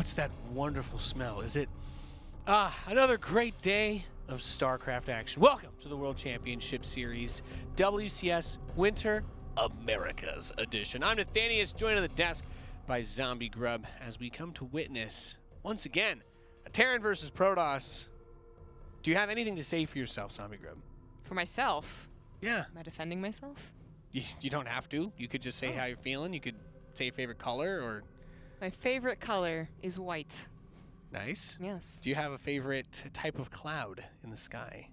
What's that wonderful smell? Is it another great day of StarCraft action? Welcome to the World Championship Series WCS Winter Americas Edition. I'm Nathanius, joined on the desk by Zombie Grub as we come to witness, once again, a Terran versus Protoss. Do you have anything to say for yourself, Zombie Grub? For myself? Yeah. Am I defending myself? You don't have to. You could just say how you're feeling. You could say your favorite color or... My favorite color is white. Nice. Yes. Do you have a favorite type of cloud in the sky?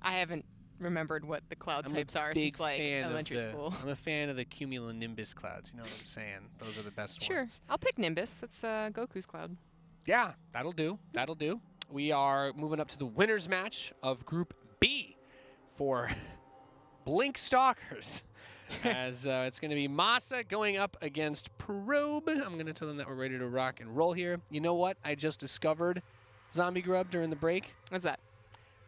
I haven't remembered what the cloud types are since like elementary school. I'm a fan of the cumulonimbus clouds. You know what I'm saying? Those are the best sure. ones. Sure. I'll pick Nimbus. It's Goku's cloud. Yeah, that'll do. That'll do. We are moving up to the winners match of Group B for Blink Stalkers. As it's going to be MaSa going up against Probe. I'm going to tell them that we're ready to rock and roll here. You know what I just discovered, Zombie Grub, during the break? What's that?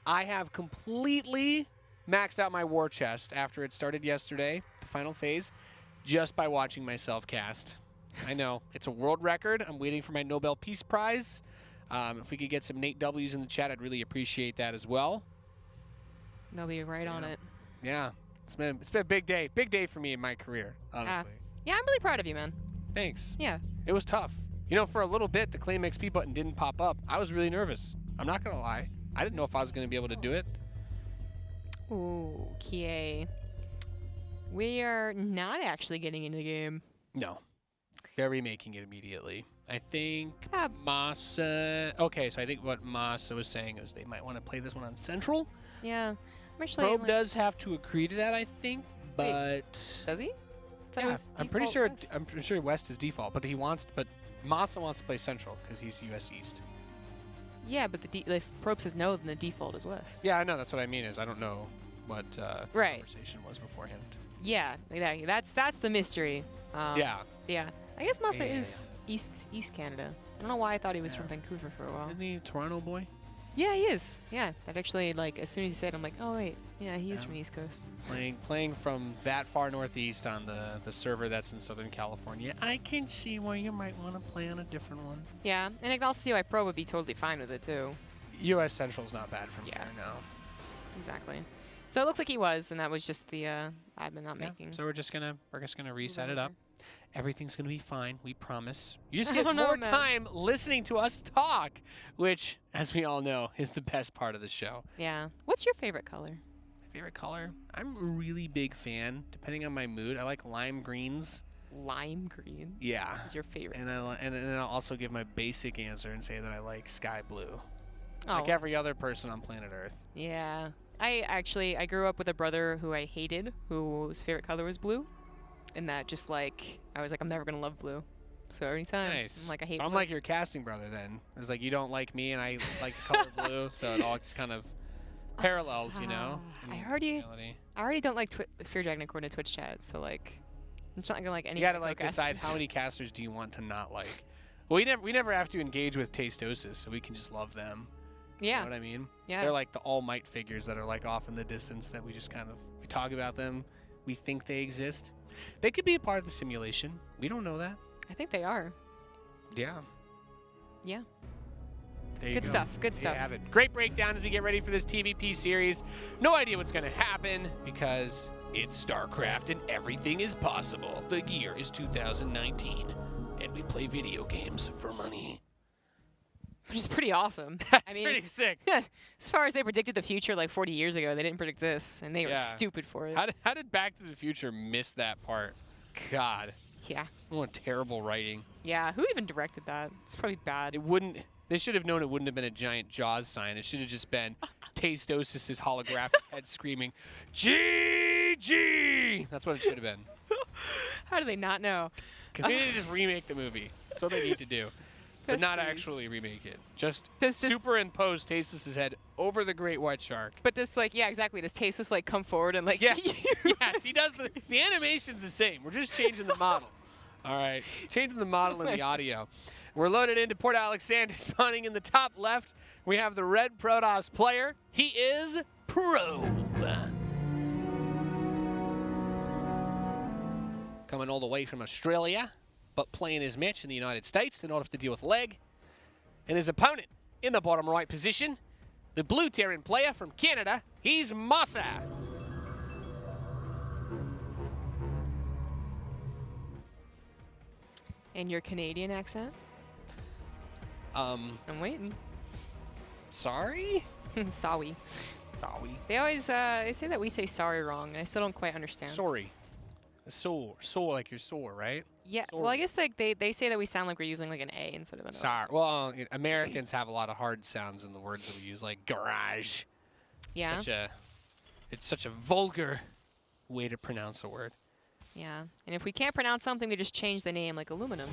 I have completely maxed out my war chest after it started yesterday, the final phase, just by watching myself cast. I know. It's a world record. I'm waiting for my Nobel Peace Prize. If we could get some Nate W's in the chat, I'd really appreciate that as well. They'll be right on it. Yeah. It's been a big day for me in my career, honestly. Yeah, I'm really proud of you, man. Thanks. Yeah. It was tough. You know, for a little bit, the Claim XP button didn't pop up. I was really nervous. I'm not going to lie. I didn't know if I was going to be able to do it. Ooh, Kie. We are not actually getting into the game. No. They're remaking it immediately. I think MaSa... Okay, so I think what MaSa was saying is they might want to play this one on Central. Yeah. Actually, Probe does have to agree to that, I think, but... Wait, does he? Yeah, I'm pretty sure West is default, but MaSa wants to play Central because he's US East. Yeah, but if Probe says no, then the default is West. Yeah, I know. That's what I mean. Is I don't know what conversation was beforehand. Yeah, exactly. That's the mystery. Yeah. Yeah. I guess MaSa is East Canada. I don't know why I thought he was from Vancouver for a while. Isn't he a Toronto boy? Yeah, he is. Yeah, that actually, like, as soon as you said it, I'm like, oh, wait. Yeah, he is from East Coast. Playing from that far northeast on the server that's in Southern California. I can see why you might want to play on a different one. Yeah, and I can also see why Pro would be totally fine with it, too. US Central's not bad from here, no. Exactly. So it looks like he was, and that was just the admin not making. So we're just gonna reset it up. Everything's going to be fine, we promise. You just get more man. time listening to us talk, which, as we all know, is the best part of the show. Yeah. What's your favorite color? My favorite color? I'm a really big fan, depending on my mood. I like lime greens. Lime green? Yeah. Is your favorite. And then I'll also give my basic answer and say that I like sky blue. Oh, like every other person on planet Earth. Yeah. I grew up with a brother who I hated, whose favorite color was blue. And that just like, I was like, I'm never going to love blue. So every time, I'm like, I hate blue. I'm like your casting brother then. It's like you don't like me and I like the color blue, so it all just kind of parallels, you know? I already don't like Fear Dragon according to Twitch chat, so like, I'm not going to like any. You got to like decide how many casters do you want to not like. Well, we never have to engage with Tasteosis, so we can just love them. Yeah. You know what I mean? Yeah. They're like the All Might figures that are like off in the distance that we just kind of, we talk about them. We think they exist. They could be a part of the simulation. We don't know that. I think they are. Yeah. Yeah. There you Good go. stuff. Good stuff. You have it. Great breakdown as we get ready for this TvP series. No idea what's going to happen because it's StarCraft and everything is possible. The year is 2019 and we play video games for money. Which is pretty awesome. I mean, pretty sick. As far as they predicted the future like 40 years ago, they didn't predict this, and they were stupid for it. How did Back to the Future miss that part? God. Yeah. What terrible writing. Yeah, who even directed that? It's probably bad. It wouldn't. They should have known it wouldn't have been a giant Jaws sign. It should have just been Tasteosis' holographic head screaming, GG! That's what it should have been. How do they not know? Because they need to just remake the movie. That's what they need to do. But not actually remake it. Just superimpose Tasteosis' head over the great white shark. But just like, yeah, exactly. Does Tasteos like come forward and like... Yeah. Yes, he does. The animation's the same. We're just changing the model. All right. Changing the model and the audio. We're loaded into Port Alexander, spawning in the top left. We have the red Protoss player. He is Probe. Coming all the way from Australia. but playing his match in the United States to not have to deal with leg. And his opponent in the bottom right position, the blue Terran player from Canada, he's MaSa. And your Canadian accent? I'm waiting. Sorry? Sorry. Sorry. They always they say that we say sorry wrong. I still don't quite understand. Sorry. Sore. Sore like you're sore, right? Yeah. Sorry. Well, I guess like they say that we sound like we're using like an A instead of an O. Sorry. Well, Americans have a lot of hard sounds in the words that we use, like garage. Yeah. It's such a vulgar way to pronounce a word. Yeah. And if we can't pronounce something, we just change the name, like aluminum.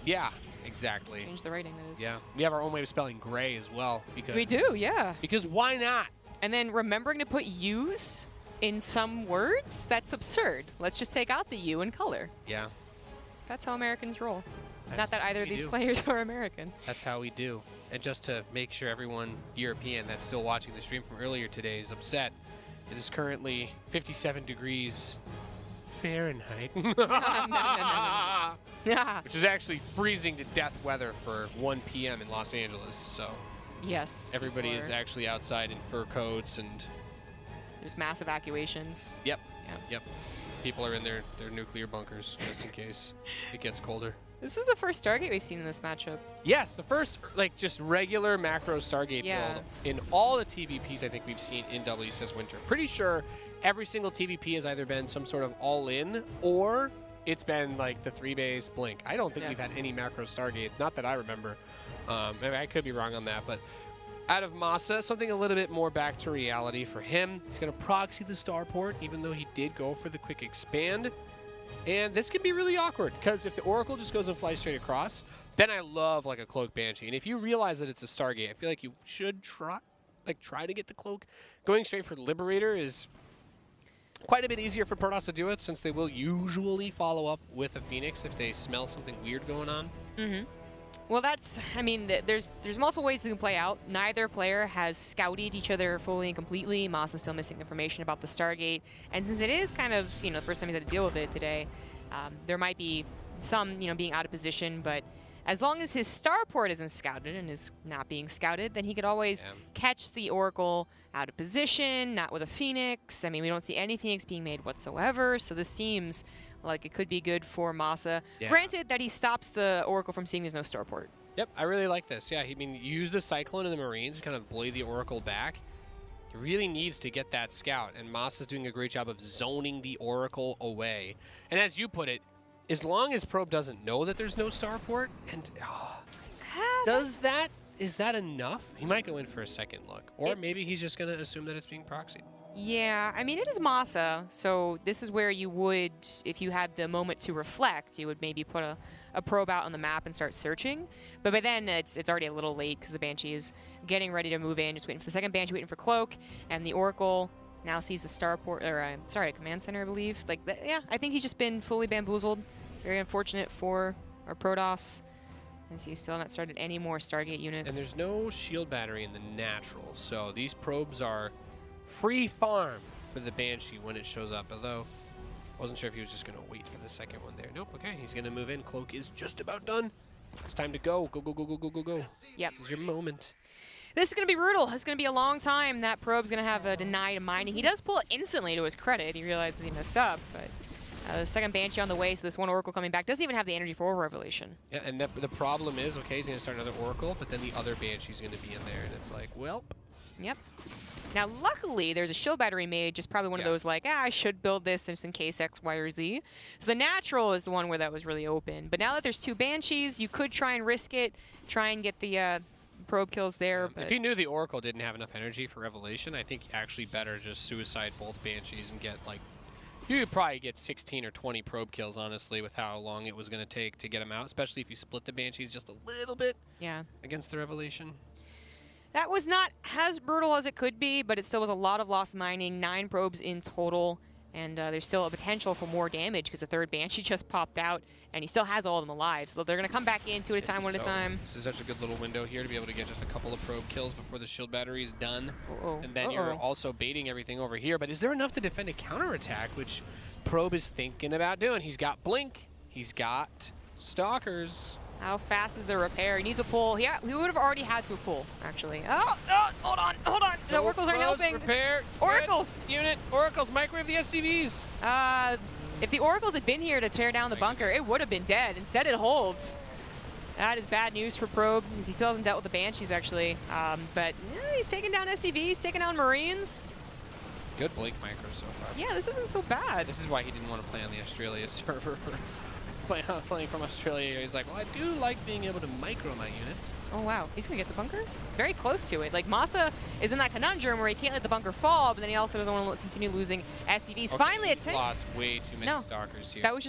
Yeah, exactly. Change the writing, that is. Yeah. We have our own way of spelling gray as well. Because We do, yeah. Because why not? And then remembering to put U's in some words, that's absurd. Let's just take out the U in color. Yeah. That's how Americans roll. That's Not that what either of we these do. players are American. That's how we do. And just to make sure everyone European that's still watching the stream from earlier today is upset, it is currently 57 degrees Fahrenheit. Yeah. Which is actually freezing to death weather for 1 p.m. in Los Angeles. So Yes. everybody is before actually outside in fur coats and There's mass evacuations. yep. Yeah. Yep. People are in their nuclear bunkers just in case it gets colder. This is the first Stargate we've seen in this matchup. Yes, the first like just regular macro Stargate Yeah. build in all the TvPs I think we've seen in WCS Winter. Pretty sure every single TvP has either been some sort of all-in or it's been like the 3-base blink. I don't think Yeah. we've had any macro Stargates, not that I remember. Maybe I could be wrong on that, but out of MaSa, something a little bit more back to reality for him. He's going to proxy the starport, even though he did go for the quick expand. And this can be really awkward, because if the Oracle just goes and flies straight across, then I love like a Cloak Banshee. And if you realize that it's a Stargate, I feel like you should try to get the Cloak. Going straight for Liberator is quite a bit easier for Protoss to do it, since they will usually follow up with a Phoenix if they smell something weird going on. Mm-hmm. Well, that's, I mean, there's multiple ways it can play out. Neither player has scouted each other fully and completely. MaSa's still missing information about the Stargate. And since it is kind of, the first time he's had to deal with it today, there might be some, being out of position. But as long as his starport isn't scouted and is not being scouted, then he could always catch the Oracle out of position, not with a Phoenix. I mean, we don't see any Phoenix being made whatsoever. So this seems like it could be good for MaSa. Yeah. Granted that he stops the Oracle from seeing there's no starport. Yep, I really like this. Yeah, I mean, use the Cyclone and the Marines to kind of bully the Oracle back. He really needs to get that scout, and MaSa's doing a great job of zoning the Oracle away. And as you put it, as long as Probe doesn't know that there's no starport, and is that enough? He might go in for a second look, or maybe he's just going to assume that it's being proxied. Yeah, I mean, it is MaSa, so this is where you would, if you had the moment to reflect, you would maybe put a probe out on the map and start searching. But by then, it's already a little late because the Banshee is getting ready to move in, just waiting for the second Banshee, waiting for Cloak, and the Oracle now sees the starport, or a command center, I believe. Yeah, I think he's just been fully bamboozled. Very unfortunate for our Protoss, as he's still not started any more Stargate units. And there's no shield battery in the natural, so these probes are free farm for the Banshee when it shows up, although I wasn't sure if he was just going to wait for the second one there. Nope, okay, he's going to move in. Cloak is just about done. It's time to go. Go, go, go, go, go, go, go. Yep. This is your moment. This is going to be brutal. It's going to be a long time. That probe's going to have a denied mining. He does pull it instantly to his credit. He realizes he messed up, but the second Banshee on the way, so this one Oracle coming back doesn't even have the energy for Revelation. Yeah, and the problem is, okay, he's going to start another Oracle, but then the other Banshee's going to be in there, and it's like, well. Yep. Now, luckily, there's a shield battery made, just probably one of those like, I should build this just in case X, Y, or Z. So the natural is the one where that was really open. But now that there's two Banshees, you could try and risk it, try and get the probe kills there. But if he knew the Oracle didn't have enough energy for Revelation, I think actually better just suicide both Banshees and get, like, you could probably get 16 or 20 probe kills, honestly, with how long it was going to take to get them out, especially if you split the Banshees just a little bit against the Revelation. That was not as brutal as it could be, but it still was a lot of lost mining, 9 probes in total, and there's still a potential for more damage because the third Banshee just popped out, and he still has all of them alive, so they're going to come back in two at a time, one at a time. This is such a good little window here to be able to get just a couple of probe kills before the shield battery is done. And then you're also baiting everything over here, but is there enough to defend a counterattack, which Probe is thinking about doing? He's got Blink, he's got Stalkers. How fast is the repair? He needs a pull. Yeah, we would have already had to pull, actually. Oh, hold on. The So oracles aren't close, helping. Repair. Oracles. Good. Unit. Oracles. Microwave the SCVs. If the oracles had been here to tear down the bunker, it would have been dead. Instead, it holds. That is bad news for Probe, because he still hasn't dealt with the Banshees, actually. But yeah, he's taking down SCVs, taking down Marines. Good blink micro so far. Yeah, this isn't so bad. This is why he didn't want to play on the Australia server. Playing from Australia, he's like, well, I do like being able to micro my units. Oh, wow. He's going to get the bunker? Very close to it. Like, MaSa is in that conundrum where he can't let the bunker fall, but then he also doesn't want to continue losing SCVs. Okay, Finally, he's lost way too many Stalkers here. That was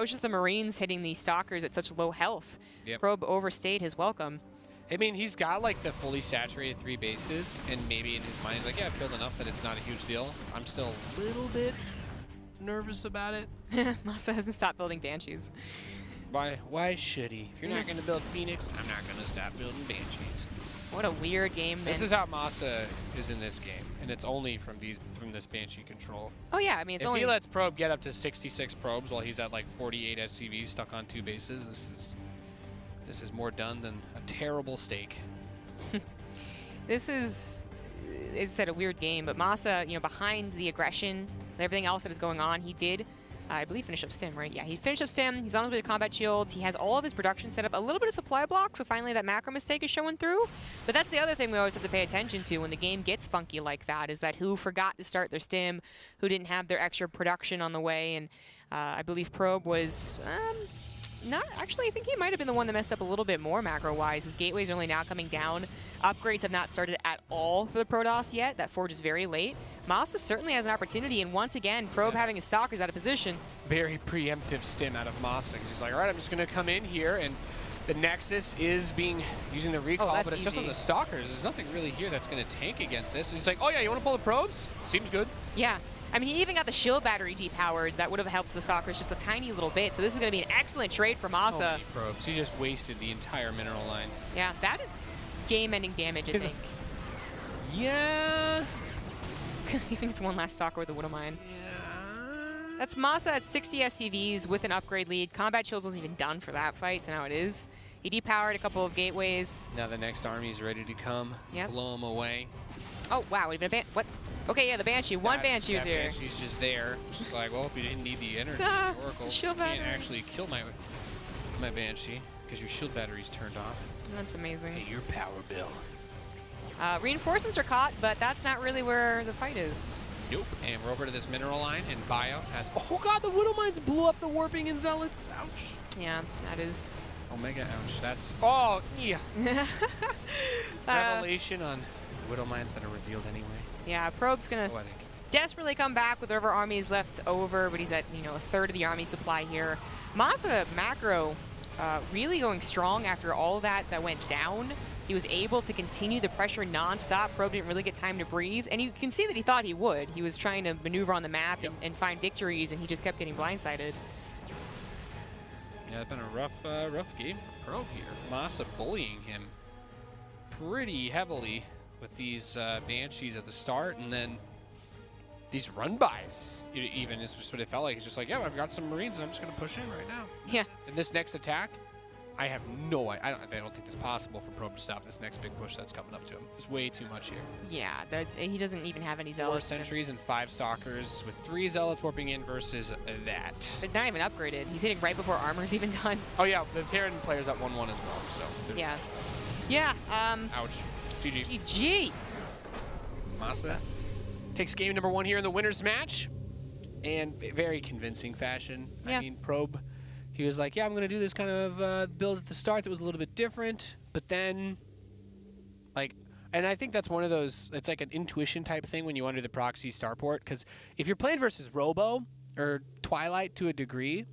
just the Marines hitting the Stalkers at such low health. Yep. Probe overstayed his welcome. I mean, he's got like the fully saturated 3 bases, and maybe in his mind he's like, yeah, I've killed enough that it's not a huge deal. I'm still a little bit nervous about it. MaSa hasn't stopped building Banshees. Why should he? If you're not going to build Phoenix, I'm not going to stop building Banshees. What a weird game. This is how MaSa is in this game, and it's only from this Banshee control. Oh yeah, I mean, it's if only... he lets Probe get up to 66 probes while he's at like 48 SCVs stuck on 2 bases, this is more done than a terrible steak. This is, as I said, a weird game, but MaSa, behind the aggression and everything else that is going on, he did, I believe, finish up Stim, right? Yeah, he finished up Stim. He's on his way to combat shields. He has all of his production set up, a little bit of supply block, so finally that macro mistake is showing through. But that's the other thing we always have to pay attention to when the game gets funky like that, is that who forgot to start their Stim, who didn't have their extra production on the way, and I believe Probe was... not actually, I think he might have been the one that messed up a little bit more macro-wise. His gateways are only now coming down. Upgrades have not started at all for the Protoss yet. That Forge is very late. MaSa certainly has an opportunity, and once again, Probe having his Stalkers out of position. Very preemptive Stim out of MaSa. He's like, all right, I'm just going to come in here, and the Nexus is using the recall, but it's just on the Stalkers. There's nothing really here that's going to tank against this. And he's like, oh yeah, you want to pull the probes? Seems good. Yeah. I mean, he even got the shield battery depowered. That would have helped the Stalkers just a tiny little bit. So this is going to be an excellent trade for MaSa. Probes. He just wasted the entire mineral line. Yeah, that is game-ending damage, I think. Yeah. I think it's one last Stalker with the Widow Mine. Yeah. That's MaSa at 60 SCVs with an upgrade lead. Combat shields wasn't even done for that fight, so now it is. He depowered a couple of gateways. Now the next army is ready to come. Yep. Blow him away. Oh, wow. What? Okay, yeah, the Banshee. One Banshee was here. Banshee's just there. Just like, well, if you didn't need the energy, Oracle, you can't actually kill my Banshee because your shield battery's turned off. That's amazing. Hey, your power bill. Reinforcements are caught, but that's not really where the fight is. Nope. And we're over to this mineral line, and Bio has... Oh, God, the Widow Mines blew up the Warping and Zealots. Ouch. Yeah, that is... Omega, ouch. That's... Oh, yeah. Revelation on Widow Mines that are revealed anyway. Yeah, Probe's going to desperately come back with whatever army is left over, but he's at, a third of the army supply here. MaSa macro really going strong after all that went down. He was able to continue the pressure nonstop. Probe didn't really get time to breathe, and you can see that he thought he would. He was trying to maneuver on the map and find victories, and he just kept getting blindsided. Yeah, it's been a rough game for Probe here. MaSa bullying him pretty heavily with these Banshees at the start, and then these run-bys even is just what it felt like. It's just like, yeah, I've got some Marines, and I'm just going to push in right now. Yeah. And this next attack, I have no idea. I don't think it's possible for Probe to stop this next big push that's coming up to him. There's way too much here. Yeah, he doesn't even have any Zealots. 4 sentries and 5 Stalkers with 3 Zealots warping in versus that. But not even upgraded. He's hitting right before armor's even done. Oh, yeah. The Terran player's at 1-1 as well, so. Yeah. Yeah. Ouch. GG. GG. MaSa takes game number 1 here in the winner's match, and very convincing fashion. Yeah. I mean, Probe, he was like, yeah, I'm going to do this kind of build at the start that was a little bit different, but then, and I think that's one of those, it's like an intuition type thing when you enter the proxy starport, because if you're playing versus Robo or Twilight to a degree,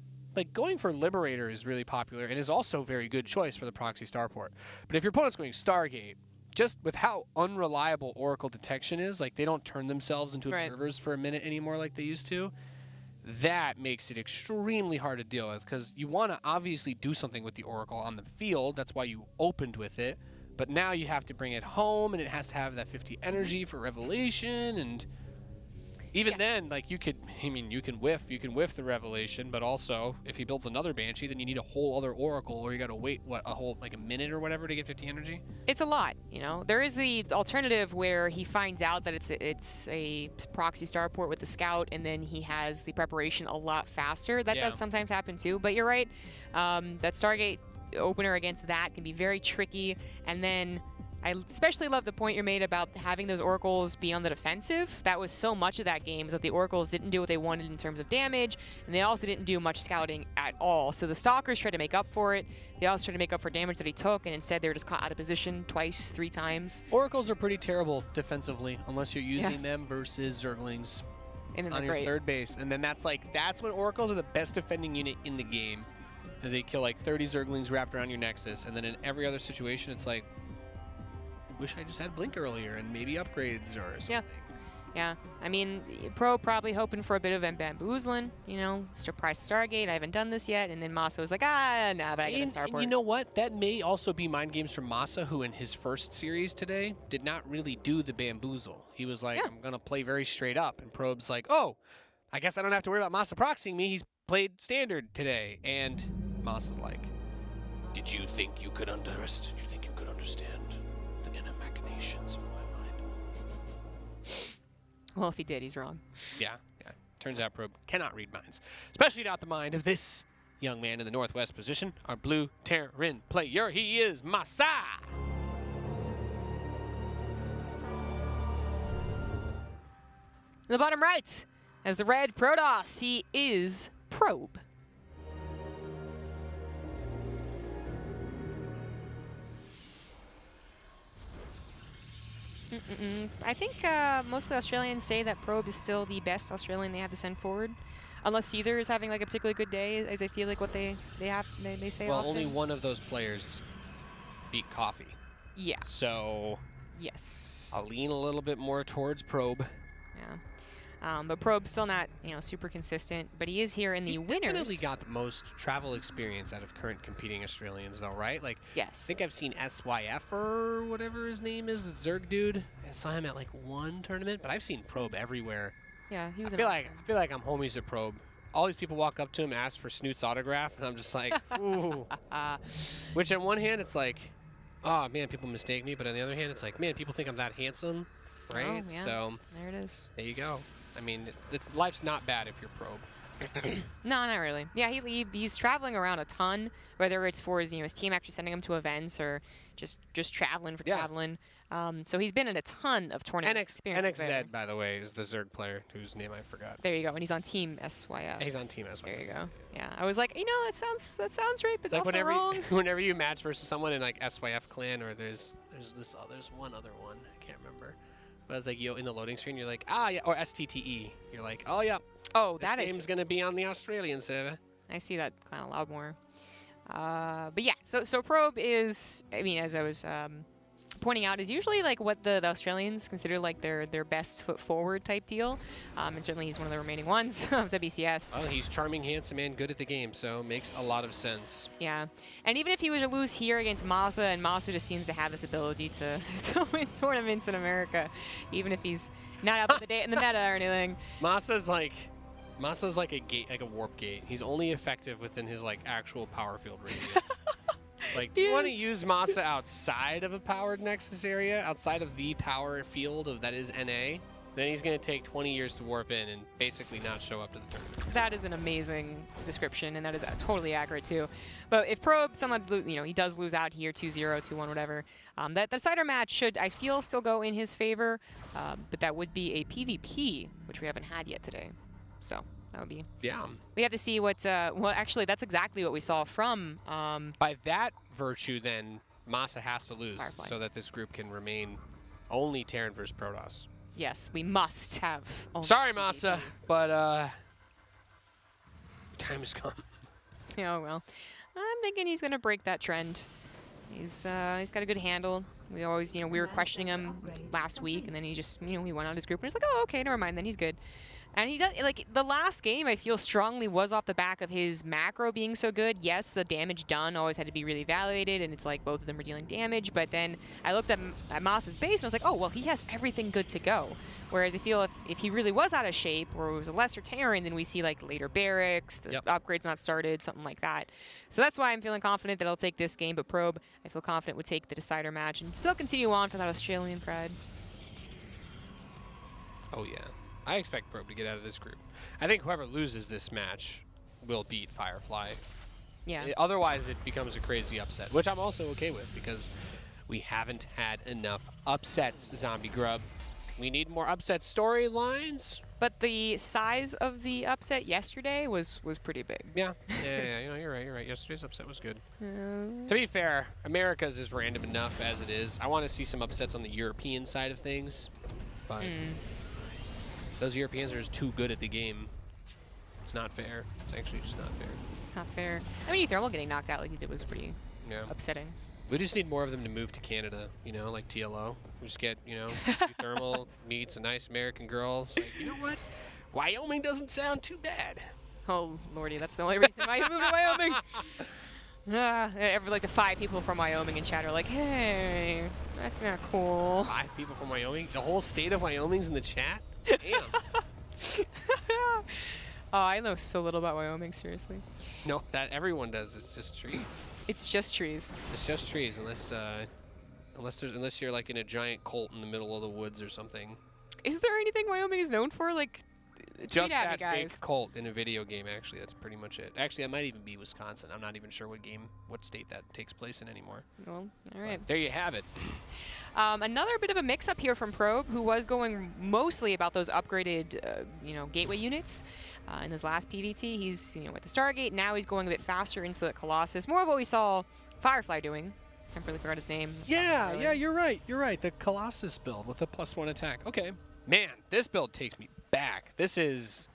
going for Liberator is really popular and is also a very good choice for the proxy starport. But if your opponent's going Stargate, just with how unreliable Oracle detection is, they don't turn themselves into observers for a minute anymore like they used to, that makes it extremely hard to deal with, because you want to obviously do something with the Oracle on the field. That's why you opened with it. But now you have to bring it home, and it has to have that 50 energy for Revelation, and Even then, like you could, I mean, you can whiff the Revelation, but also if he builds another Banshee, then you need a whole other Oracle, or you got to wait like a minute or whatever to get 50 energy. It's a lot, you know. There is the alternative where he finds out that it's a proxy starport with the Scout, and then he has the preparation a lot faster. That does sometimes happen too. But you're right, that Stargate opener against that can be very tricky, and then. I especially love the point you made about having those Oracles be on the defensive. That was so much of that game, is that the Oracles didn't do what they wanted in terms of damage, and they also didn't do much scouting at all. So the Stalkers tried to make up for it. They also tried to make up for damage that he took, and instead they were just caught out of position twice, 3 times. Oracles are pretty terrible defensively, unless you're using them versus Zerglings on your third base. And then that's when Oracles are the best defending unit in the game. And they kill like 30 Zerglings wrapped around your Nexus, and then in every other situation, it's like, wish I just had Blink earlier and maybe upgrades or something. Yeah. I mean, Pro probably hoping for a bit of bamboozling, you know, surprise Stargate. I haven't done this yet. And then MaSa was like, nah, but I got a starport. And you know what? That may also be mind games from MaSa, who in his first series today did not really do the bamboozle. He was like, I'm going to play very straight up. And Probe's like, oh, I guess I don't have to worry about MaSa proxying me. He's played standard today. And MaSa's like, did you think you could understand the inner machinations of my mind? Well, if he did, he's wrong. Yeah. Turns out Probe cannot read minds, especially not the mind of this young man in the northwest position, our blue Terran player. He is MaSa. In the bottom right, as the red Protoss, he is Probe. I think most of the Australians say that Probe is still the best Australian they have to send forward, unless Seether is having like a particularly good day, as I feel like what they say. Well, often. only one of those players beat Coffee. Yeah. So. Yes. I'll lean a little bit more towards Probe. Yeah. But Probe's still not, super consistent. But he is here in the winners. He's definitely got the most travel experience out of current competing Australians, though, right? Like, yes. I think I've seen SYF or whatever his name is, the Zerg dude. I saw him at like one tournament, but I've seen Probe everywhere. Yeah, he was. I feel like I'm homies with Probe. All these people walk up to him and ask for Snoot's autograph, and I'm just like, ooh. Which on one hand, it's like, oh man, people mistake me, but on the other hand, it's like, man, people think I'm that handsome, right? Oh, yeah. So there it is. There you go. I mean, life's not bad if you're Probe. No, not really. Yeah, he's traveling around a ton, whether it's for his team actually sending him to events or just traveling for traveling. So he's been in a ton of tournaments. NXZ, by the way, is the Zerg player whose name I forgot. There you go, and he's on Team SYF. He's on Team SYF. There you go. Yeah, I was like, that sounds right, but it's like also wrong. whenever you match versus someone in like SYF clan, or there's one other one, I can't remember. But it's like in the loading screen, you're like, ah, yeah, or STTE. You're like, oh yeah. Oh, this game's gonna be on the Australian server. I see that kind of a lot more. But yeah, so Probe is, as I was pointing out, is usually like what the Australians consider like their best foot forward type deal. And certainly he's one of the remaining ones of WCS. Well, he's charming, handsome, and good at the game, so makes a lot of sense. Yeah, and even if he was to lose here against MaSa, and MaSa just seems to have this ability to win tournaments in America, even if he's not up in the meta or anything. MaSa's like a gate, like a warp gate. He's only effective within his like actual power field radius. It's like, do you want to use MaSa outside of a powered Nexus area, outside of the power field that is NA? Then he's going to take 20 years to warp in and basically not show up to the tournament. That is an amazing description, and that is totally accurate too. But if Probe somehow, he does lose out here, 2-0, 2-1, whatever, that decider match should, I feel, still go in his favor. But that would be a PvP, which we haven't had yet today. So that would be. Yeah. We have to see what. Well, actually, that's exactly what we saw from. By that virtue, then MaSa has to lose Firefly, so that this group can remain only Terran versus Protoss. Yes, we must have. Sorry, MaSa, but time has come. Oh well, I'm thinking he's gonna break that trend. He's got a good handle. We always, we were questioning him last week, and then he just, he went out his group and he's like, oh, okay, never mind, then he's good. And he does, like, the last game, I feel strongly was off the back of his macro being so good. Yes, the damage done always had to be really validated, and it's like both of them were dealing damage. But then I looked at MaSa's base, and I was like, oh, well, he has everything good to go. Whereas I feel if he really was out of shape, or it was a lesser Terran, then we see, like, later barracks, the upgrade's not started, something like that. So that's why I'm feeling confident that I'll take this game. But Probe, I feel confident would take the decider match and still continue on for that Australian pride. Oh, yeah. I expect Probe to get out of this group. I think whoever loses this match will beat Firefly. Yeah. Otherwise, it becomes a crazy upset, which I'm also okay with because we haven't had enough upsets, Zombie Grub. We need more upset storylines. But the size of the upset yesterday was pretty big. Yeah. Yeah, you know, you're right. Yesterday's upset was good. To be fair, America's is random enough as it is. I want to see some upsets on the European side of things. But those Europeans are just too good at the game. It's not fair. It's actually just not fair. It's not fair. I mean, Thermal getting knocked out like he did was pretty upsetting. We just need more of them to move to Canada, you know, like TLO. We just get, you know, Thermal meets a nice American girl. It's like, you know what? Wyoming doesn't sound too bad. Oh, lordy, that's the only reason why you moved to Wyoming. Like the 5 people from Wyoming in chat are like, hey, that's not cool. 5 people from Wyoming? The whole state of Wyoming's in the chat? Damn. Oh, I know so little about Wyoming, seriously. No, that everyone does. It's just trees. It's just trees. It's just trees, unless you're like in a giant cult in the middle of the woods or something. Is there anything Wyoming is known for? Like, just that guys. fake cult in a video game. Actually, that's pretty much it. Actually, that might even be Wisconsin. I'm not even sure what state that takes place in anymore. Well, all right. But there you have it. Another bit of a mix-up here from Probe, who was going mostly about those upgraded, gateway units. In his last PVT, he's, with the Stargate. Now he's going a bit faster into the Colossus. More of what we saw Firefly doing. Temporarily forgot his name. Yeah, you're right. You're right. The Colossus build with the +1 attack. Okay. Man, this build takes me back. This is...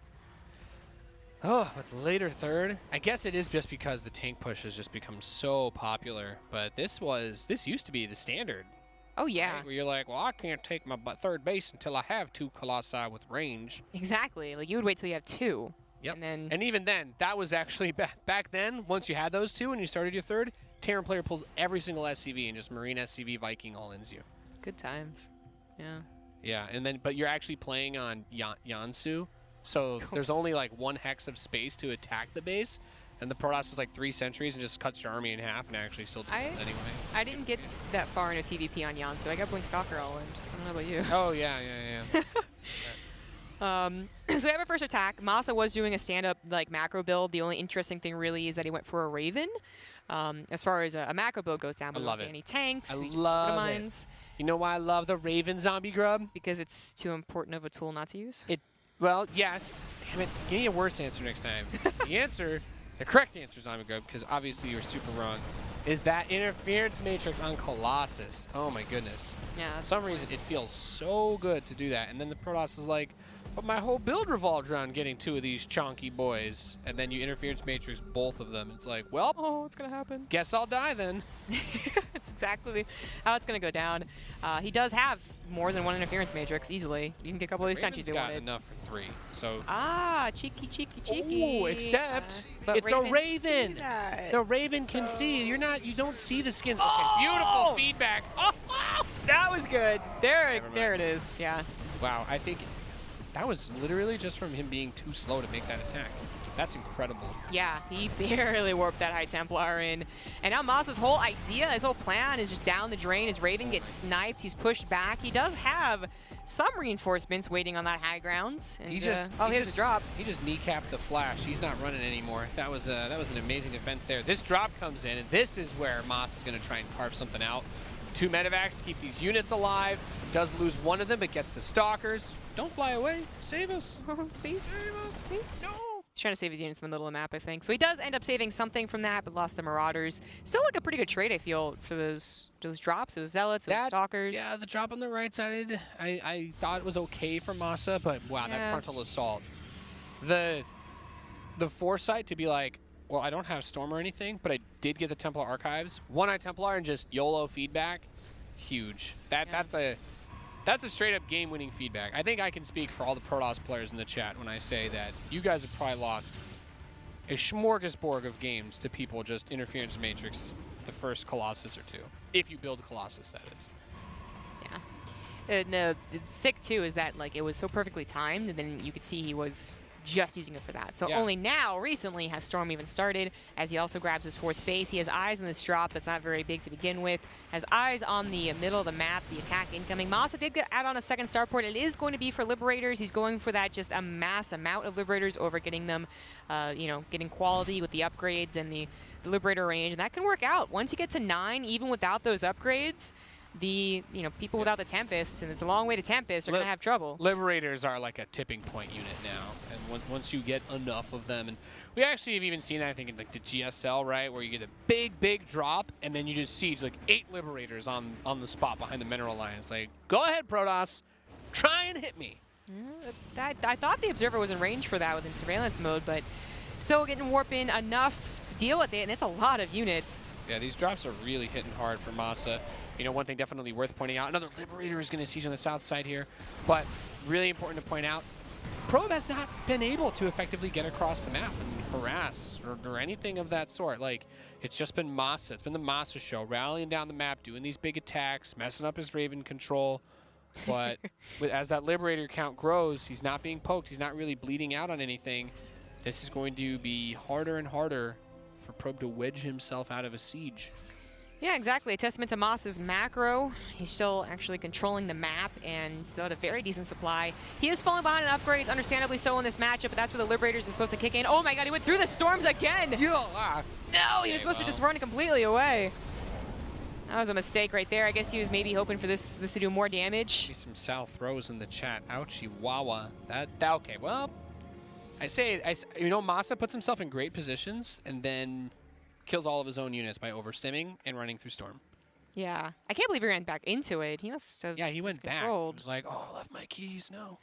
Oh, with later third. I guess it is just because the tank push has just become so popular. But this used to be the standard. Oh, yeah. Right? Where you're like, well, I can't take my third base until I have 2 Colossi with range. Exactly. Like, you would wait till you have 2. Yep. And even then, that was actually back then, once you had those 2 and you started your third, Terran player pulls every single SCV and just Marine SCV Viking all-ins you. Good times. Yeah. Yeah, but you're actually playing on Yansu, so there's only like 1 hex of space to attack the base, and the Protoss is like 3 sentries and just cuts your army in half and actually still does it anyway. I didn't get that far into TvP on Yansu. I got Blink Stalker all in. I don't know about you. Oh, yeah. So we have our first attack. MaSa was doing a stand-up macro build. The only interesting thing really is that he went for a Raven. As far as a macro build goes down, we don't see any tanks. I love it. You know why I love the Raven, Zombie Grub? Because it's too important of a tool not to use? Well, yes. Damn it. Give me a worse answer next time. The correct answer, Zombie Grub, because obviously you were super wrong, is that interference matrix on Colossus. Oh my goodness. Yeah. For some reason, it feels so good to do that. And then the Protoss is like, but my whole build revolved around getting 2 of these chonky boys. And then you interference matrix both of them. It's like, well, what's going to happen? Guess I'll die then. That's exactly how it's going to go down. He does have more than 1 interference matrix easily. You can get a couple of these sentries you wanted. Enough for 3. So. Cheeky. Ooh, except it's a Raven. The Raven can see. You don't see the skins. Okay, beautiful feedback. That was good. There it is. Yeah. Wow, I think that was literally just from him being too slow to make that attack. That's incredible. Yeah, he barely warped that High Templar in. And now MaSa's whole idea, his whole plan is just down the drain. His Raven gets sniped. He's pushed back. He does have some reinforcements waiting on that high ground. And here's a drop. He just kneecapped the flash. He's not running anymore. That was an amazing defense there. This drop comes in, and this is where MaSa's going to try and carve something out. 2 medevacs to keep these units alive. Does lose 1 of them, but gets the stalkers. Don't fly away. Save us. Please. Save us. Please. No. He's trying to save his units in the middle of the map, I think. So he does end up saving something from that, but lost the Marauders. Still like a pretty good trade, I feel, for those drops. It was Zealots, it was Stalkers. Yeah, the drop on the right side, I thought it was okay for MaSa, but wow, that frontal assault. The foresight to be like, well, I don't have Storm or anything, but I did get the Templar Archives. 1-Eye Templar and just YOLO feedback, huge. That's That's a straight up game-winning feedback. I think I can speak for all the Protoss players in the chat when I say that you guys have probably lost a smorgasbord of games to people just Interference Matrix the first Colossus or two. If you build Colossus, that is. Yeah. And the sick too is that like it was so perfectly timed, and then you could see he was just using it for that. So only now, recently, has Storm even started, as he also grabs his 4th base. He has eyes on this drop that's not very big to begin with, has eyes on the middle of the map, the attack incoming. MaSa did add on a 2nd starport. It is going to be for Liberators. He's going for that just a mass amount of Liberators over getting them, you know, getting quality with the upgrades and the Liberator range. And that can work out. Once you get to 9, even without those upgrades, the people without the Tempests, and it's a long way to Tempest, are going to have trouble. Liberators are like a tipping point unit now, and once you get enough of them, and we actually have even seen that, I think, in like the GSL, right, where you get a big drop, and then you just siege like 8 Liberators on the spot behind the Mineral Alliance. Like, go ahead, Protoss, try and hit me. I thought the Observer was in range for that within surveillance mode, but still getting warp in enough to deal with it, and it's a lot of units. Yeah, these drops are really hitting hard for MaSa. You know, one thing definitely worth pointing out, another Liberator is going to siege on the south side here, but really important to point out, Probe has not been able to effectively get across the map and harass or anything of that sort. Like, it's just been MaSa. It's been the MaSa show, rallying down the map, doing these big attacks, messing up his Raven control. But as that Liberator count grows, he's not being poked. He's not really bleeding out on anything. This is going to be harder and harder for Probe to wedge himself out of a siege. Yeah, exactly. A testament to MaSa's macro. He's still actually controlling the map and still at a very decent supply. He is falling behind in upgrades, understandably so in this matchup, but that's where the Liberators are supposed to kick in. Oh my god, he went through the storms again! No, he was supposed to just run completely away. That was a mistake right there. I guess he was maybe hoping for this to do more damage. See some South throws in the chat. Ouchie wawa. Okay, well, you know, MaSa puts himself in great positions and then kills all of his own units by overstimming and running through Storm. Yeah. I can't believe he ran back into it. He must have. Yeah, he went back. He was like, oh, I left my keys. No.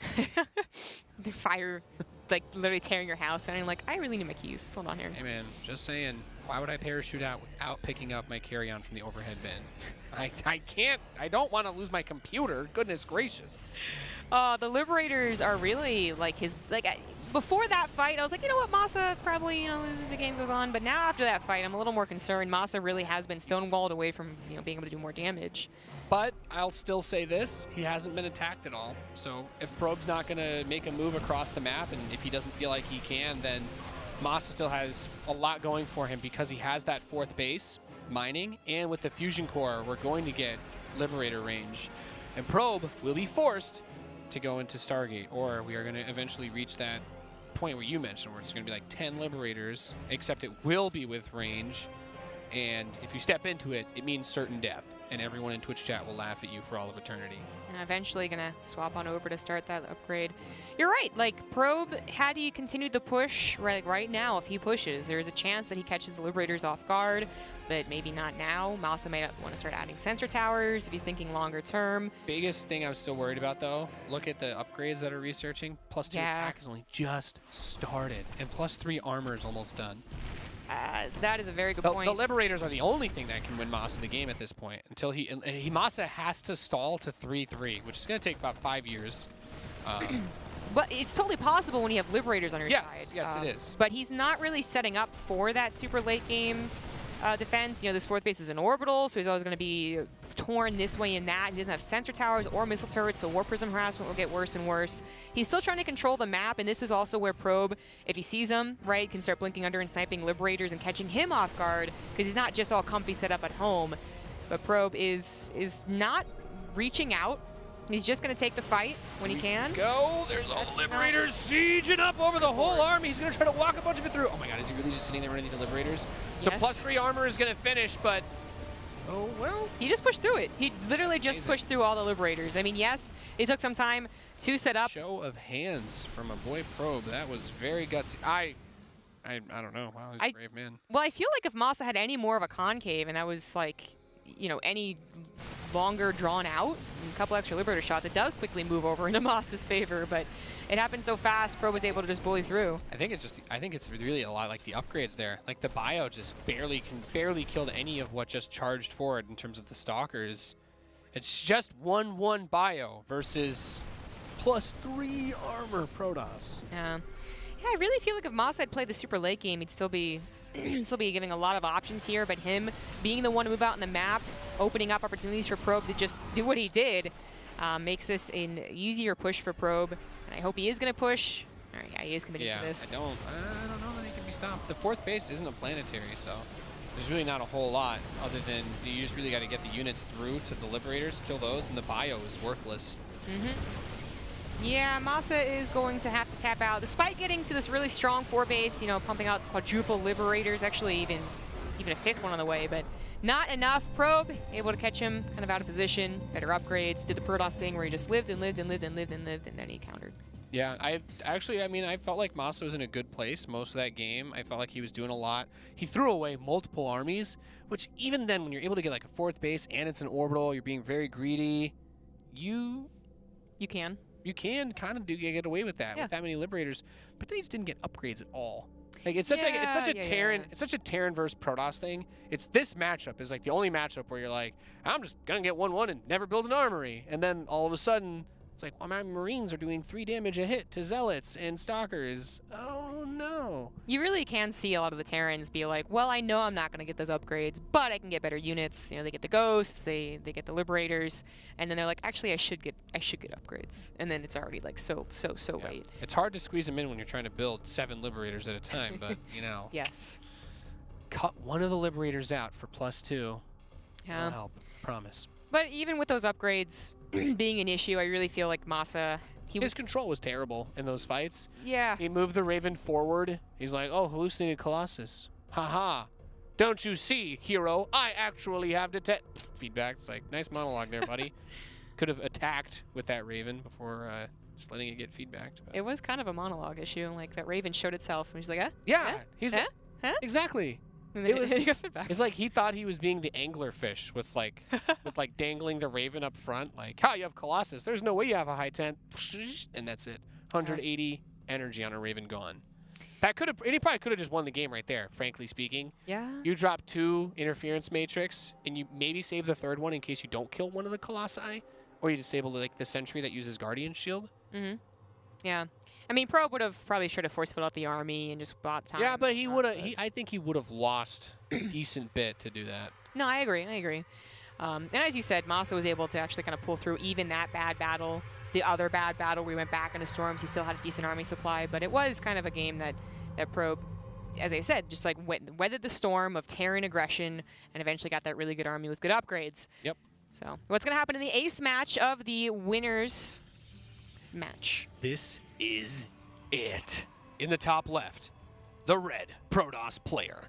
The fire, like, literally tearing your house. And I'm like, I really need my keys. Hold on here. Hey, man, just saying, why would I parachute out without picking up my carry-on from the overhead bin? I can't. I don't want to lose my computer. Goodness gracious. The Liberators are really, like, his, like, before that fight, I was like, you know what, MaSa probably, you know, the game goes on. But now after that fight, I'm a little more concerned. MaSa really has been stonewalled away from, you know, being able to do more damage. But I'll still say this, he hasn't been attacked at all. So if Probe's not going to make a move across the map, and if he doesn't feel like he can, then MaSa still has a lot going for him because he has that 4th base, mining, and with the Fusion Core, we're going to get Liberator range. And Probe will be forced to go into Stargate, or we are going to eventually reach that point where you mentioned where it's going to be like 10 Liberators, except it will be with range, and if you step into it, it means certain death, and everyone in Twitch chat will laugh at you for all of eternity. And eventually gonna swap on over to start that upgrade. You're right, like, Probe, had he continued the push, right now, if he pushes, there's a chance that he catches the Liberators off guard, but maybe not now. MaSa may want to start adding sensor towers if he's thinking longer term. Biggest thing I was still worried about, though, look at the upgrades that are researching. +2 attack is only just started, and +3 armor is almost done. That is a very good point. The Liberators are the only thing that can win MaSa the game at this point. Until MaSa has to stall to 3-3, which is going to take about 5 years. But it's totally possible when you have Liberators on your side. Yes, it is. But he's not really setting up for that super late game defense. You know, this 4th base is an orbital, so he's always going to be torn this way and that. He doesn't have sensor towers or missile turrets, so Warp Prism harassment will get worse and worse. He's still trying to control the map, and this is also where Probe, if he sees him, right, can start blinking under and sniping Liberators and catching him off guard, because he's not just all comfy set up at home. But Probe is not reaching out. He's just going to take the fight when he can. Go! There's all the Liberators sieging up over the whole army. He's going to try to walk a bunch of it through. Oh my god, is he really just sitting there running into Liberators? So +3 armor is going to finish, but oh well. He just pushed through it. He literally just pushed through all the Liberators. I mean, yes, it took some time to set up. Show of hands from a boy Probe. That was very gutsy. I don't know. Wow, he's a brave man. Well, I feel like if MaSa had any more of a concave and that was like, you know, any longer drawn out, and a couple extra Liberator shots, it does quickly move over into MaSa's favor, but it happened so fast, Probe was able to just bully through. I think it's really a lot like the upgrades there. Like the bio just barely killed any of what just charged forward in terms of the Stalkers. It's just 1-1 bio versus +3 armor Protoss. Yeah, I really feel like if MaSa had played the super late game, he'd still be giving a lot of options here. But him being the one to move out on the map, opening up opportunities for Probe to just do what he did, makes this an easier push for Probe. And I hope he is going to push. All right, yeah, he is committed to this. I don't know that he can be stopped. The 4th base isn't a planetary, so there's really not a whole lot other than you just really got to get the units through to the Liberators, kill those, and the bio is worthless. Yeah, MaSa is going to have to tap out, despite getting to this really strong 4 base, you know, pumping out quadruple Liberators, actually even a 5th one on the way, but not enough. Probe able to catch him kind of out of position, better upgrades, did the Protoss thing where he just lived and lived and lived and lived and lived, and then he countered. Yeah, I felt like MaSa was in a good place most of that game. I felt like he was doing a lot. He threw away multiple armies, which even then, when you're able to get like a 4th base and it's an orbital, you're being very greedy. You can kind of get away with that with that many Liberators, but then he just didn't get upgrades at all. Like it's such a Terran versus Protoss thing. It's this matchup is like the only matchup where you're like, I'm just gonna get 1-1 and never build an armory, and then all of a sudden it's like, well, my Marines are doing 3 damage a hit to Zealots and Stalkers. Oh no. You really can see a lot of the Terrans be like, well, I know I'm not going to get those upgrades, but I can get better units. You know, they get the Ghosts, they get the Liberators, and then they're like, actually, I should get upgrades. And then it's already like so late. It's hard to squeeze them in when you're trying to build 7 Liberators at a time, but you know. Yes. Cut one of the Liberators out for +2. Yeah. That'll help. Promise. But even with those upgrades being an issue, I really feel like MaSa, his control was terrible in those fights. Yeah. He moved the Raven forward. He's like, oh, hallucinated Colossus. Haha. Don't you see, hero? I actually have feedback. It's like, nice monologue there, buddy. Could have attacked with that Raven before just letting it get feedback. It was kind of a monologue issue. Like, that Raven showed itself, and he's like, Yeah. He's like, exactly. It's like he thought he was being the anglerfish with like dangling the Raven up front. Like, you have Colossus. There's no way you have a high 10. And that's it. 180 energy on a Raven gone. He probably could have just won the game right there, frankly speaking. Yeah. You drop 2 interference matrix, and you maybe save the 3rd one in case you don't kill one of the Colossi, or you disable like the sentry that uses Guardian Shield. Yeah. I mean, Probe would have probably tried to force-fit out the army and just bought time. Yeah, but he would have. I think he would have lost a decent bit to do that. No, I agree. And as you said, MaSa was able to actually kind of pull through even that bad battle. The other bad battle where he went back into storms, he still had a decent army supply, but it was kind of a game that Probe, as I said, just like weathered the storm of Terran aggression and eventually got that really good army with good upgrades. Yep. So what's going to happen in the ace match of the winners match? This is it. In the top left, the red Protoss player.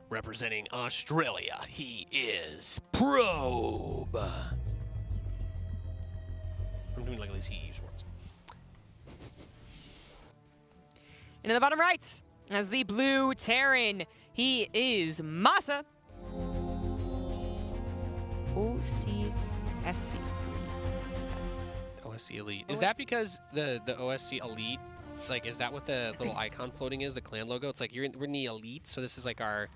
Representing Australia, he is Probe. I'm doing like at least he uses words. And in the bottom right, as the blue Terran, he is MaSa. OCSC. OSC Elite. Is that because the OSC Elite, like, is that what the little icon floating is, the clan logo? It's like we're in the Elite, so this is like our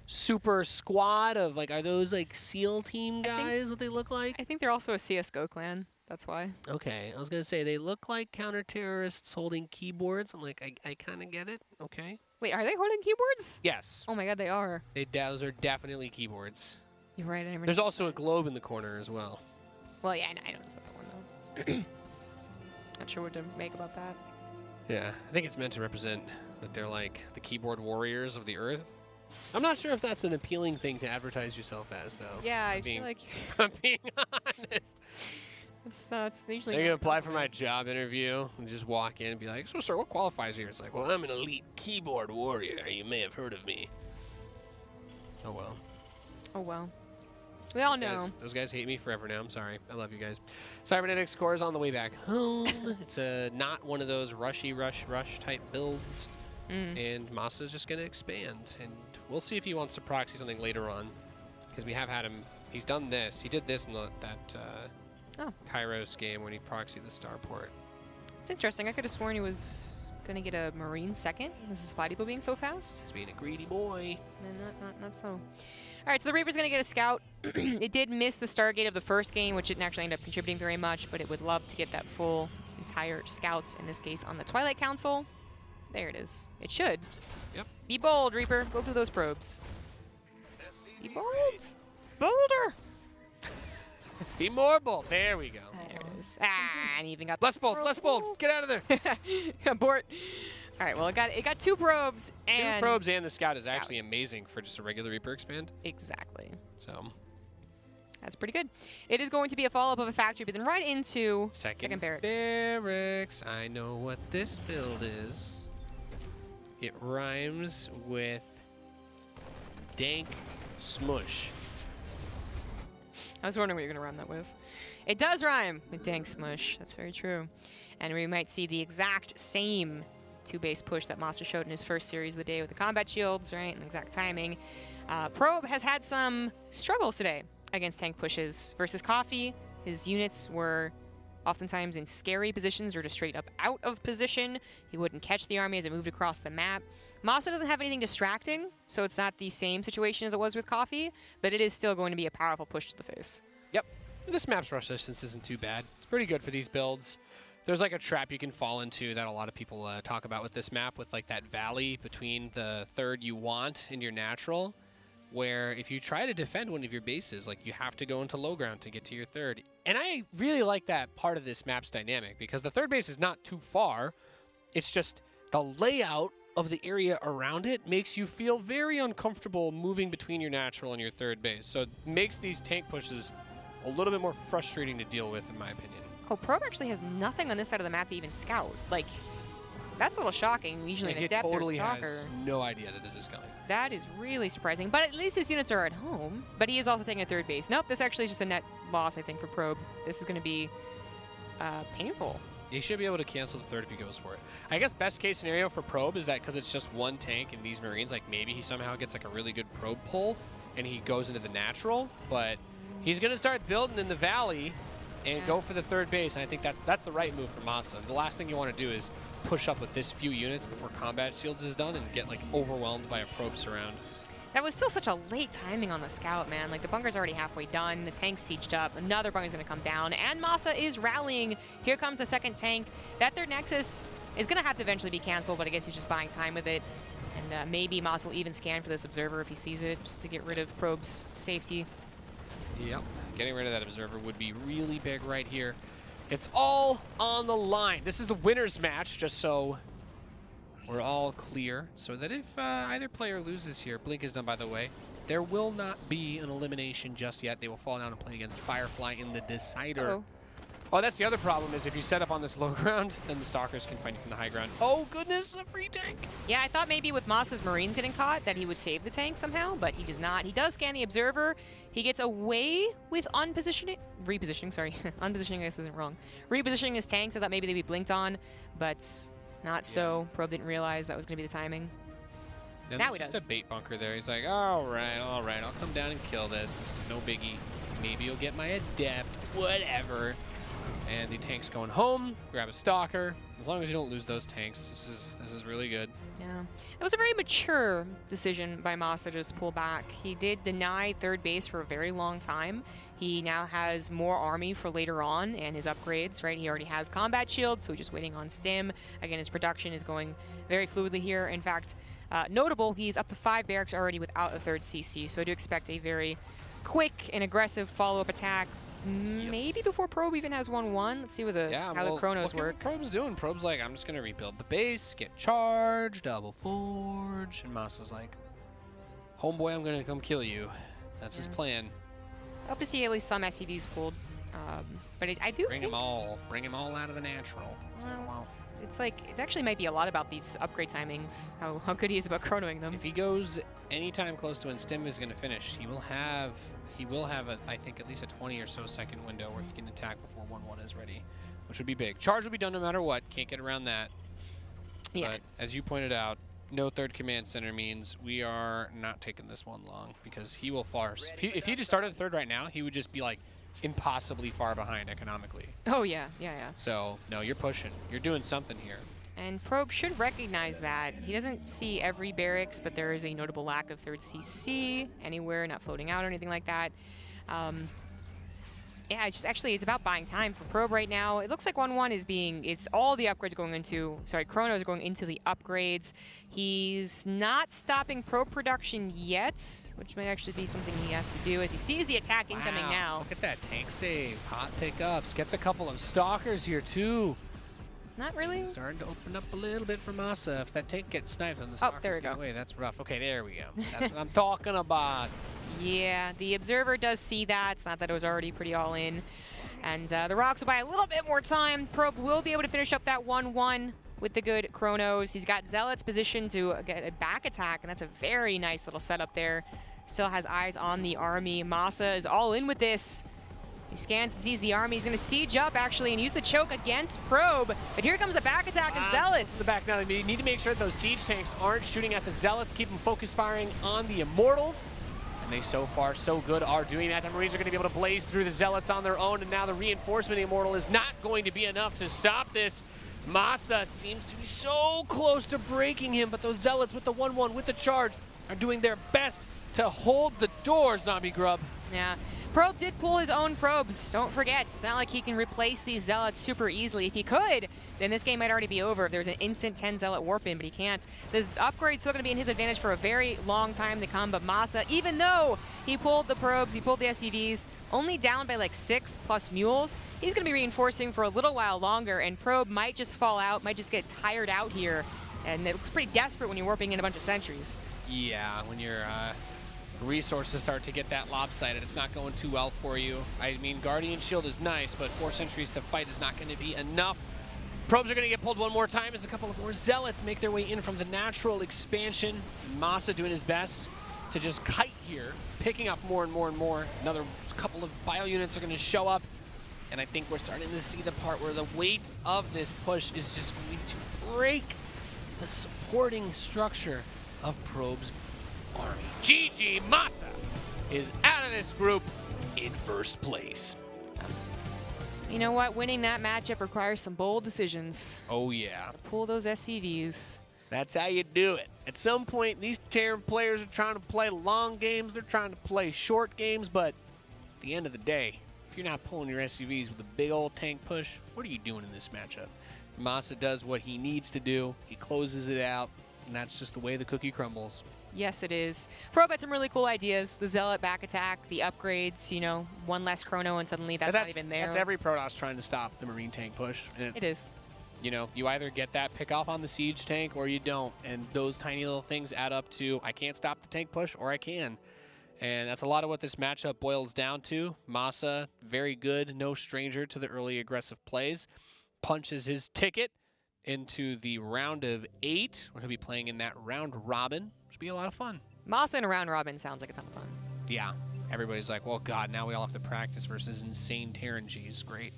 super squad of, like, are those like SEAL team guys, what they look like? I think they're also a CSGO clan. That's why. Okay, I was going to say, they look like counter-terrorists holding keyboards. I'm like, I kind of get it. Okay. Wait, are they holding keyboards? Yes. Oh my god, they are. Those are definitely keyboards. You're right. I never There's also a globe in the corner as well. Well, yeah, I noticed that one, though. Not sure what to make about that. Yeah, I think it's meant to represent that they're like the keyboard warriors of the earth. I'm not sure if that's an appealing thing to advertise yourself as, though. Yeah, I feel like... If I'm being honest. It's usually... They can apply for my job interview and just walk in and be like, so, sir, what qualifies here? It's like, well, I'm an elite keyboard warrior. You may have heard of me. Oh, well. Oh, well. We all know. Those guys hate me forever now. I'm sorry. I love you guys. Cybernetics core is on the way back home. It's not one of those rush type builds. And MaSa is just going to expand. And we'll see if he wants to proxy something later on. Because we have had him. He's done this. He did this in that Kairos game when he proxied the starport. It's interesting. I could have sworn he was going to get a Marine second. This is Spidey being so fast. He's being a greedy boy. And not so. All right, so the Reaper's going to get a scout. It did miss the Stargate of the first game, which didn't actually end up contributing very much, but it would love to get that full entire scout, in this case, on the Twilight Council. There it is. It should. Yep. Be bold, Reaper. Go through those probes. Be bold. Bolder. Be more bold. There we go. There it is. Ah, and even got Less bold. Less bold. Get out of there. Abort. All right, well, it got 2 probes and 2 probes and the scout is actually amazing for just a regular Reaper expand. Exactly. So that's pretty good. It is going to be a follow-up of a factory, but then right into second barracks. Barracks. I know what this build is. It rhymes with dank smush. I was wondering what you're going to rhyme that with. It does rhyme with dank smush. That's very true. And we might see the exact same 2-base push that MaSa showed in his first series of the day with the combat shields, right, and exact timing. Probe has had some struggles today against tank pushes versus Coffee. His units were oftentimes in scary positions or just straight up out of position. He wouldn't catch the army as it moved across the map. MaSa doesn't have anything distracting, so it's not the same situation as it was with Coffee, but it is still going to be a powerful push to the face. Yep. This map's rush distance isn't too bad. It's pretty good for these builds. There's like a trap you can fall into that a lot of people talk about with this map, with like that valley between the third you want and your natural, where if you try to defend one of your bases, like you have to go into low ground to get to your third. And I really like that part of this map's dynamic because the third base is not too far. It's just the layout of the area around it makes you feel very uncomfortable moving between your natural and your third base. So it makes these tank pushes a little bit more frustrating to deal with, in my opinion. Oh, Probe actually has nothing on this side of the map to even scout. Like, that's a little shocking. Usually an Adept or Stalker. Has no idea that this is coming. That is really surprising. But at least his units are at home. But he is also taking a third base. Nope, this actually is just a net loss, I think, for Probe. This is going to be painful. He should be able to cancel the third if he goes for it. I guess best case scenario for Probe is that because it's just one tank and these Marines, like maybe he somehow gets like a really good Probe pull and he goes into the natural. But he's going to start building in the valley and go for the third base. And I think that's the right move for MaSa. The last thing you want to do is push up with this few units before combat shields is done and get like overwhelmed by a Probe surround. That was still such a late timing on the scout, man. Like, the bunker's already halfway done. The tank's sieged up. Another bunker's going to come down. And MaSa is rallying. Here comes the second tank. That third Nexus is going to have to eventually be canceled, but I guess he's just buying time with it. And maybe MaSa will even scan for this Observer if he sees it, just to get rid of Probe's safety. Yep. Getting rid of that Observer would be really big right here. It's all on the line. This is the winner's match, just so we're all clear, so that if either player loses here, Blink is done, by the way, there will not be an elimination just yet. They will fall down and play against Firefly in the Decider. Uh-oh. Oh, that's the other problem, is if you set up on this low ground, then the Stalkers can find you from the high ground. Oh, goodness, a free tank. Yeah, I thought maybe with MaSa's Marines getting caught that he would save the tank somehow, but he does not. He does scan the Observer. He gets away with repositioning, sorry. Unpositioning, I guess, isn't wrong. Repositioning his tanks. I thought maybe they'd be blinked on, but not so. Probe didn't realize that was going to be the timing. Yeah, now he does. does. Just a bait bunker there. He's like, all right, I'll come down and kill this. This is no biggie. Maybe you'll get my Adept, whatever. And the tank's going home. Grab a Stalker. As long as you don't lose those tanks, this is really good. Yeah, it was a very mature decision by MaSa to just pull back. He did deny third base for a very long time. He now has more army for later on and his upgrades, right? He already has combat shield, so he's just waiting on stim. Again, his production is going very fluidly here. In fact, notable, he's up to 5 barracks already without a third CC, so I do expect a very quick and aggressive follow-up attack. Maybe before Probe even has 1-1. Let's see what how the chronos work. What Probe's doing. Probe's like, I'm just going to rebuild the base, get charged, double forge. And MaSa's like, homeboy, I'm going to come kill you. That's his plan. I hope to see at least some SCVs pulled. But I do bring them all out of the natural. Well, it's like, it actually might be a lot about these upgrade timings, how good he is about chronoing them. If he goes anytime close to when stim is going to finish, he will have I think, at least a 20 or so second window where he can attack before 1-1 is ready, which would be big. Charge will be done no matter what. Can't get around that. Yeah. But as you pointed out, no third command center means we are not taking this one long because he will farce. If he just started third right now, he would just be like impossibly far behind economically. Oh, yeah. So, no, you're pushing. You're doing something here. And Probe should recognize that. He doesn't see every barracks, but there is a notable lack of third CC anywhere, not floating out or anything like that. Yeah, it's just actually, it's about buying time for Probe right now. It looks like 1-1 is being, it's all the upgrades going into, sorry, Chronos are going into the upgrades. He's not stopping Probe production yet, which might actually be something he has to do as he sees the attack incoming now. Look at that tank save, hot pickups, gets a couple of stalkers here too. Not really. Starting to open up a little bit for MaSa. If that tank gets sniped on the stalkers, there we go. Away, that's rough. Okay, there we go. That's what I'm talking about. Yeah, the Observer does see that. It's not that it was already pretty all in. And the Rocks will buy a little bit more time. Probe will be able to finish up that 1-1 with the good Chronos. He's got Zealots positioned to get a back attack, and that's a very nice little setup there. Still has eyes on the army. MaSa is all in with this. He scans and sees the army. He's going to siege up, actually, and use the choke against Probe. But here comes the back attack of Zealots. The back now. They need to make sure that those siege tanks aren't shooting at the Zealots. Keep them focus firing on the Immortals. And they, so far, so good, are doing that. The Marines are going to be able to blaze through the Zealots on their own. And now the reinforcement Immortal is not going to be enough to stop this. MaSa seems to be so close to breaking him. But those Zealots with the 1-1, with the charge, are doing their best to hold the door, Zombie Grub. Yeah. Probe did pull his own probes. Don't forget, it's not like he can replace these Zealots super easily. If he could, then this game might already be over if there's an instant 10 Zealot warp in, but he can't. This upgrade's still going to be in his advantage for a very long time to come, but MaSa, even though he pulled the probes, he pulled the SCVs, only down by like 6+ mules, he's going to be reinforcing for a little while longer, and Probe might just fall out, might just get tired out here, and it looks pretty desperate when you're warping in a bunch of sentries. Yeah, when you're resources start to get that lopsided, it's not going too well for you. I mean, Guardian Shield is nice, but 4 sentries to fight is not going to be enough. Probes are going to get pulled one more time as a couple of more Zealots make their way in from the natural expansion. MaSa doing his best to just kite here, picking up more and more and more. Another couple of bio units are going to show up, and I think we're starting to see the part where the weight of this push is just going to break the supporting structure of Probe's army. GG, MaSa is out of this group in first place. You know what? Winning that matchup requires some bold decisions. Oh, yeah. Pull those SCVs. That's how you do it. At some point, these Terran players are trying to play long games. They're trying to play short games, but at the end of the day, if you're not pulling your SCVs with a big old tank push, what are you doing in this matchup? MaSa does what he needs to do. He closes it out, and that's just the way the cookie crumbles. Yes, it is. Probe had some really cool ideas. The Zealot back attack, the upgrades, you know, one less chrono, and suddenly that's not even there. That's every Protoss trying to stop the Marine tank push. And it is. You know, you either get that pick off on the siege tank or you don't. And those tiny little things add up to, I can't stop the tank push or I can. And that's a lot of what this matchup boils down to. MaSa, very good, no stranger to the early aggressive plays. Punches his ticket into the round of 8, where he'll be playing in that round robin. Should be a lot of fun. MaSa in a round robin sounds like a ton of fun. Yeah. Everybody's like, well, God, now we all have to practice versus insane Terran Gs. Great.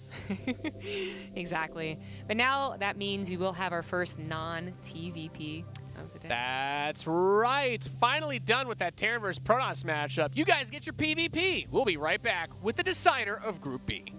Exactly. But now that means we will have our first non-TvP of the day. That's right. Finally done with that Terran versus Protoss matchup. You guys get your PvP. We'll be right back with the decider of Group B.